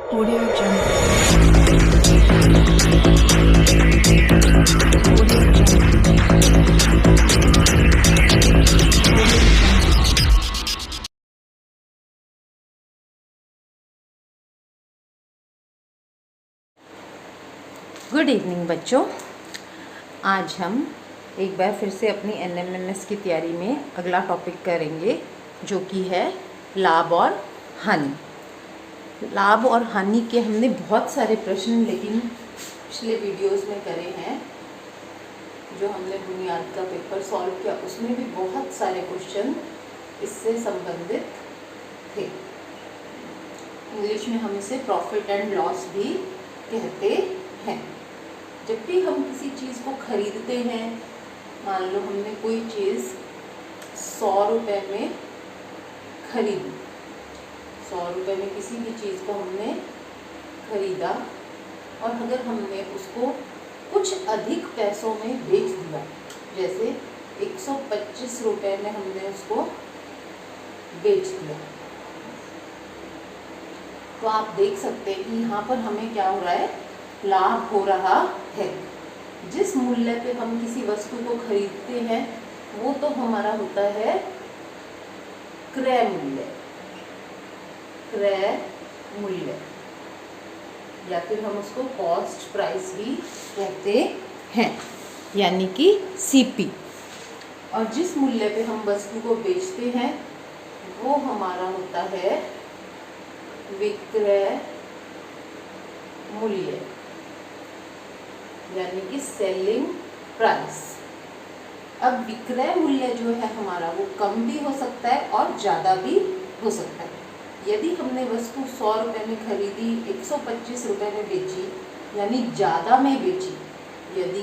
Audio Jungle. Good evening बच्चों। आज हम एक बार फिर से अपनी NMNS की तैयारी में अगला टॉपिक करेंगे, जो कि है लाभ और हानि। लाभ और हानि के हमने बहुत सारे प्रश्न लेकिन पिछले वीडियोस में करे हैं। जो हमने बुनियाद का पेपर सॉल्व किया उसमें भी बहुत सारे क्वेश्चन इससे संबंधित थे। इंग्लिश में हम इसे प्रॉफिट एंड लॉस भी कहते हैं। जब भी हम किसी चीज़ को खरीदते हैं, मान लो हमने कोई चीज़ 100 रुपये में खरीदी, 100 रुपये में किसी भी चीज़ को हमने खरीदा और अगर हमने उसको कुछ अधिक पैसों में बेच दिया, जैसे 125 रुपये में हमने उसको बेच दिया, तो आप देख सकते हैं कि यहाँ पर हमें क्या हो रहा है, लाभ हो रहा है। जिस मूल्य पे हम किसी वस्तु को खरीदते हैं वो तो हमारा होता है क्रय मूल्य, क्रय मूल्य, या फिर हम उसको कॉस्ट प्राइस भी कहते हैं, यानी कि CP। और जिस मूल्य पे हम वस्तु को बेचते हैं वो हमारा होता है विक्रय मूल्य, यानी कि सेलिंग प्राइस। अब विक्रय मूल्य जो है हमारा वो कम भी हो सकता है और ज़्यादा भी हो सकता है। यदि हमने वस्तु 100 रुपये में खरीदी, 125 रुपये में बेची, यानी ज़्यादा में बेची, यदि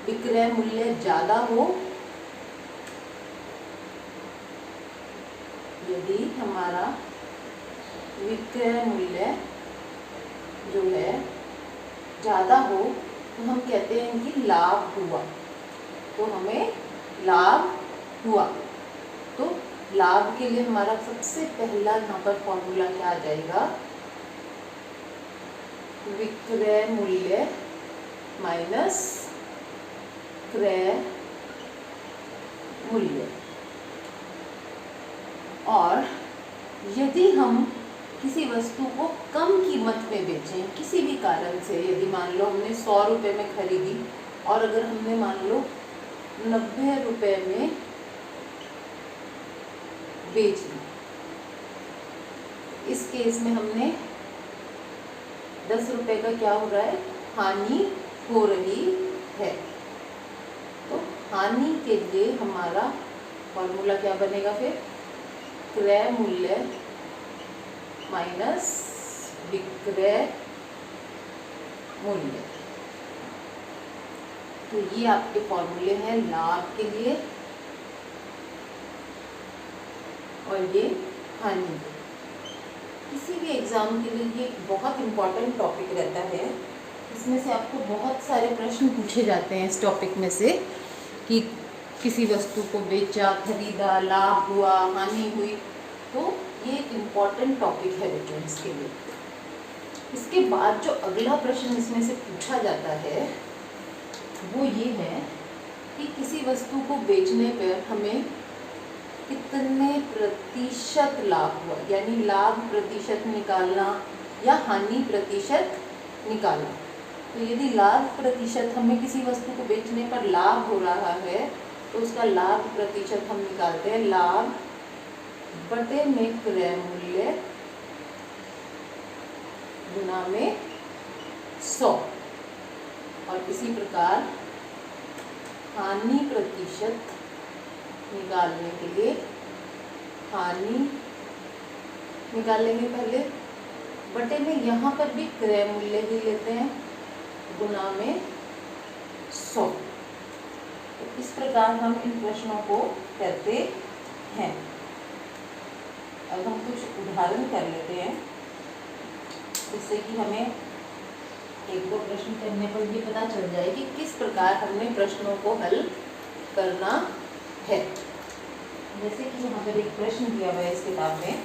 विक्रय मूल्य ज़्यादा हो, यदि हमारा विक्रय मूल्य जो है ज़्यादा हो तो हम कहते हैं कि लाभ हुआ, तो हमें लाभ हुआ। तो लाभ के लिए हमारा सबसे पहला यहाँ पर फॉर्मूला क्या आ जाएगा, विक्रय मूल्य माइनस क्रय मूल्य। और यदि हम किसी वस्तु को कम कीमत में बेचें किसी भी कारण से, यदि मान लो हमने 100 रुपये में खरीदी और अगर हमने मान लो 90 रुपये में बेच दी, इस केस में हमने 10 रुपये का क्या हो रहा है, हानि हो रही है। तो हानि के लिए हमारा फॉर्मूला क्या बनेगा फिर, क्रय मूल्य माइनस विक्रय मूल्य। तो ये आपके फॉर्मूले हैं लाभ के लिए और ये हानि। किसी भी एग्जाम के लिए ये बहुत इम्पॉर्टेंट टॉपिक रहता है। इसमें से आपको बहुत सारे प्रश्न पूछे जाते हैं इस टॉपिक में से, कि किसी वस्तु को बेचा, खरीदा, लाभ हुआ, हानि हुई। तो ये एक इम्पॉर्टेंट टॉपिक है बच्चों इसके लिए। इसके बाद जो अगला प्रश्न इसमें से पूछा जाता है वो ये है कि किसी वस्तु को बेचने पर हमें कितने प्रतिशत लाभ हुआ, यानी लाभ प्रतिशत निकालना या हानि प्रतिशत निकालना। तो यदि लाभ प्रतिशत, हमें किसी वस्तु को बेचने पर लाभ हो रहा है तो उसका लाभ प्रतिशत हम निकालते हैं लाभ बटे में क्रय मूल्य गुना में 100। और इसी प्रकार हानि प्रतिशत निकालने के लिए हानि निकालेंगे पहले, बटे में यहाँ पर भी क्रय मूल्य ही लेते हैं गुना में 100। तो इस प्रकार हम इन प्रश्नों को करते हैं। अब हम कुछ उदाहरण कर लेते हैं जिससे कि हमें एक दो प्रश्न करने पर ये पता चल जाए कि किस प्रकार हमने प्रश्नों को हल करना है। जैसे कि यहाँ पर एक प्रश्न दिया हुआ है इस किताब में,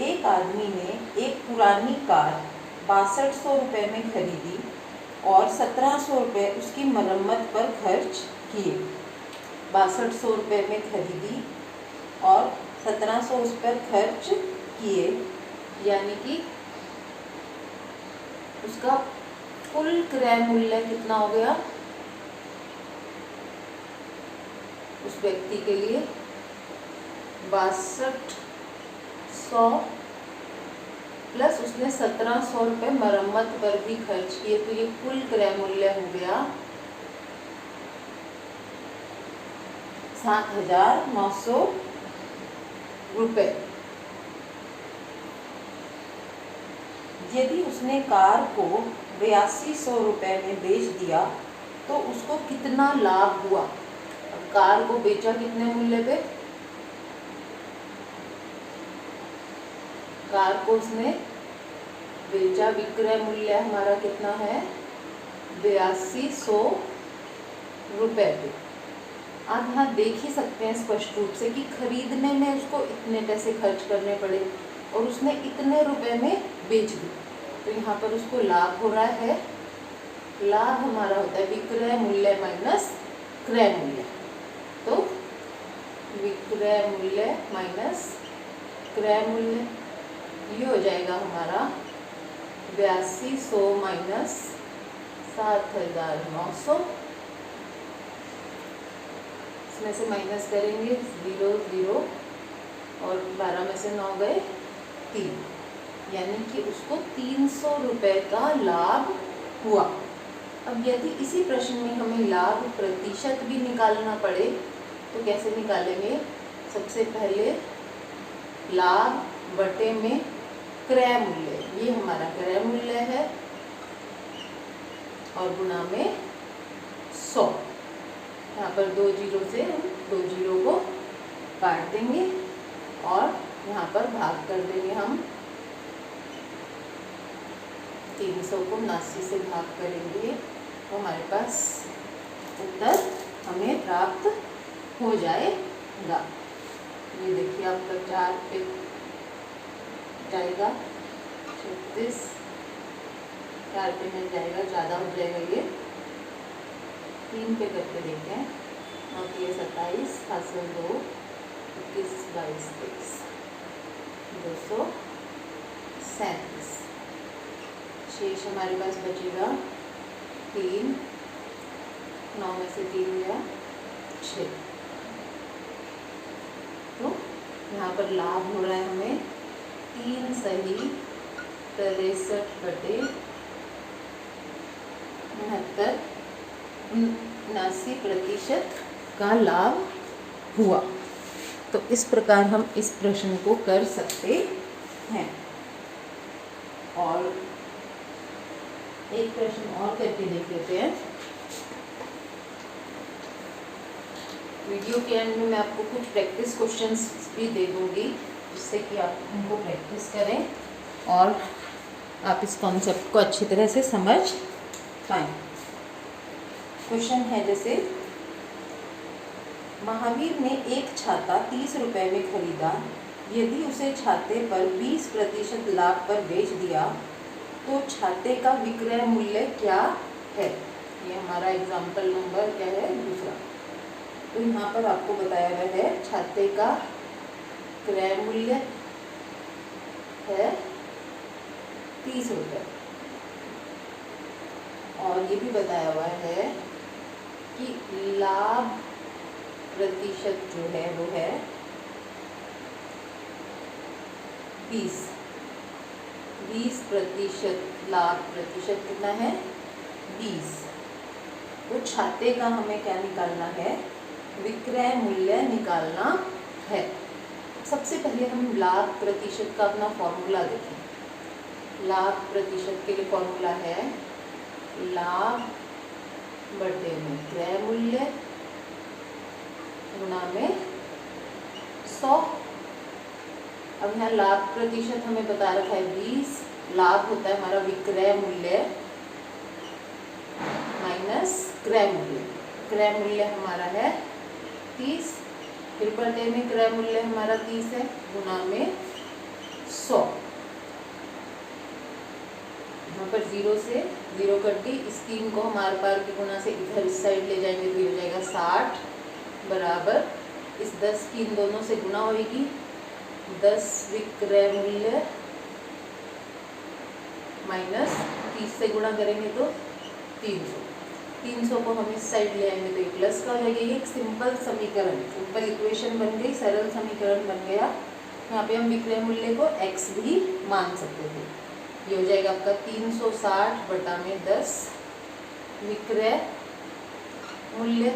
एक आदमी ने एक पुरानी कार 6200 रुपये में खरीदी और 1700 रुपये उसकी मरम्मत पर खर्च किए। 6200 रुपये में खरीदी और 1700 उस पर खर्च किए, यानी कि उसका कुल क्रय मूल्य कितना हो गया उस व्यक्ति के लिए 6200 प्लस उसने 1700 रुपये मरम्मत पर भी खर्च किए, तो ये कुल क्रय मूल्य हो गया 7900 रुपये। यदि उसने कार को 8200 रुपये में बेच दिया तो उसको कितना लाभ हुआ। अब कार को बेचा कितने मूल्य पे, कार को उसने बेचा, विक्रय मूल्य हमारा कितना है 8200 रुपये पे। आप यहाँ देख ही सकते हैं स्पष्ट रूप से कि खरीदने में उसको इतने पैसे खर्च करने पड़े और उसने इतने रुपए में बेच दी, तो यहाँ पर उसको लाभ हो रहा है। लाभ हमारा होता है विक्रय मूल्य माइनस क्रय मूल्य, तो विक्रय मूल्य माइनस क्रय मूल्य ये हो जाएगा हमारा 8200 माइनस 7900। इसमें से माइनस करेंगे 0 0 और 12 में से 9 गए 3, यानी कि उसको 300 रुपये का लाभ हुआ। अब यदि इसी प्रश्न में हमें लाभ प्रतिशत भी निकालना पड़े तो कैसे निकालेंगे। सबसे पहले लाभ बटे में क्रय मूल्य, ये हमारा क्रय मूल्य है, और गुणा में 100। यहाँ पर 2 जीरो से हम 2 जीरो को काट देंगे और यहाँ पर भाग कर देंगे हम 300 को 79 से भाग करेंगे तो हमारे पास उत्तर हमें प्राप्त हो जाएगा। ये देखिए आपका 4 पे जाएगा 36, 4 पे मिल जाएगा, ज़्यादा हो जाएगा ये। 3 पे करके देखते हैं। 9 के 27, हासिल 2, 21, 22, 23, 237। शेष हमारे पास बचेगा 3, 9 में से 3 गया 6। तो यहाँ पर लाभ हो रहा है हमें 3 सही 63 बटे 79% का लाभ हुआ। तो इस प्रकार हम इस प्रश्न को कर सकते हैं। और एक प्रश्न और करके देख लेते हैं। वीडियो के एंड में मैं आपको कुछ प्रैक्टिस क्वेश्चंस भी दे दूंगी जिससे कि आप उनको प्रैक्टिस करें और आप इस कॉन्सेप्ट को अच्छी तरह से समझ पाएँ। क्वेश्चन है जैसे, महावीर ने एक छाता 30 रुपये में खरीदा। यदि उसे छाते पर 20% लाभ पर बेच दिया तो छाते का विक्रय मूल्य क्या है। ये हमारा एग्जाम्पल नंबर क्या है, दूसरा। तो यहाँ पर आपको बताया गया है छाते का क्रय मूल्य है 30 रुपये, और ये भी बताया हुआ है कि लाभ प्रतिशत जो है वो है 20%। लाभ प्रतिशत कितना है 20। तो छाते का हमें क्या निकालना है, विक्रय मूल्य निकालना है। सबसे पहले हम लाभ प्रतिशत का अपना फॉर्मूला देखें। लाभ प्रतिशत के लिए फॉर्मूला है लाभ बटे में क्रय मूल्य गुणा में 100। अब यहाँ लाभ प्रतिशत हमें बता रखा है 20, लाभ होता है हमारा विक्रय मूल्य माइनस क्रय मूल्य। क्रय मूल्य हमारा है 30, फिर बटे में क्रय मूल्य हमारा 30 है, गुणा में 100। यहाँ पर 0 से 0 कट गई। इस 3 को हम आर पार की गुणा से इधर इस साइड ले जाएंगे तो ये हो जाएगा 60 बराबर इस 10 की इन दोनों से गुणा होगी 10 विक्रय मूल्य माइनस 30 से गुणा करेंगे तो 300 को हम इस साइड ले आएंगे तो ये प्लस का हो जाएगा। ये एक सिंपल समीकरण, सिंपल इक्वेशन बन गई, सरल समीकरण बन गया। यहाँ पे हम विक्रय मूल्य को x भी मान सकते थे। ये हो जाएगा आपका 360 बटा में 10 विक्रय मूल्य,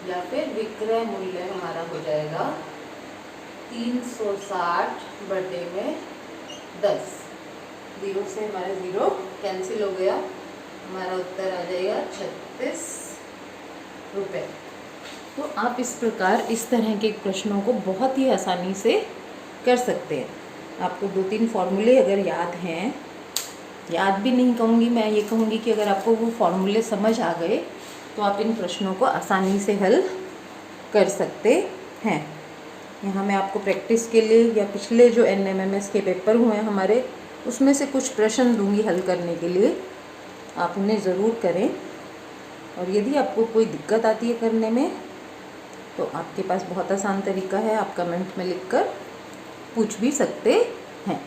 या फिर विक्रय मूल्य हमारा हो जाएगा 360 बटे में 10। 0 से हमारा 0 कैंसिल हो गया, हमारा उत्तर आ जाएगा 36 रुपये। तो आप इस प्रकार इस तरह के प्रश्नों को बहुत ही आसानी से कर सकते हैं। आपको 2-3 फॉर्मूले अगर याद हैं, याद भी नहीं कहूँगी मैं, ये कहूँगी कि अगर आपको वो फॉर्मूले समझ आ गए तो आप इन प्रश्नों को आसानी से हल कर सकते हैं। यहाँ मैं आपको प्रैक्टिस के लिए या पिछले जो NMMS के पेपर हुए हैं हमारे, उसमें से कुछ प्रश्न दूंगी हल करने के लिए, आप उन्हें ज़रूर करें। और यदि आपको कोई दिक्कत आती है करने में तो आपके पास बहुत आसान तरीका है, आप कमेंट में लिखकर पूछ भी सकते हैं।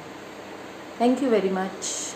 Thank you very much.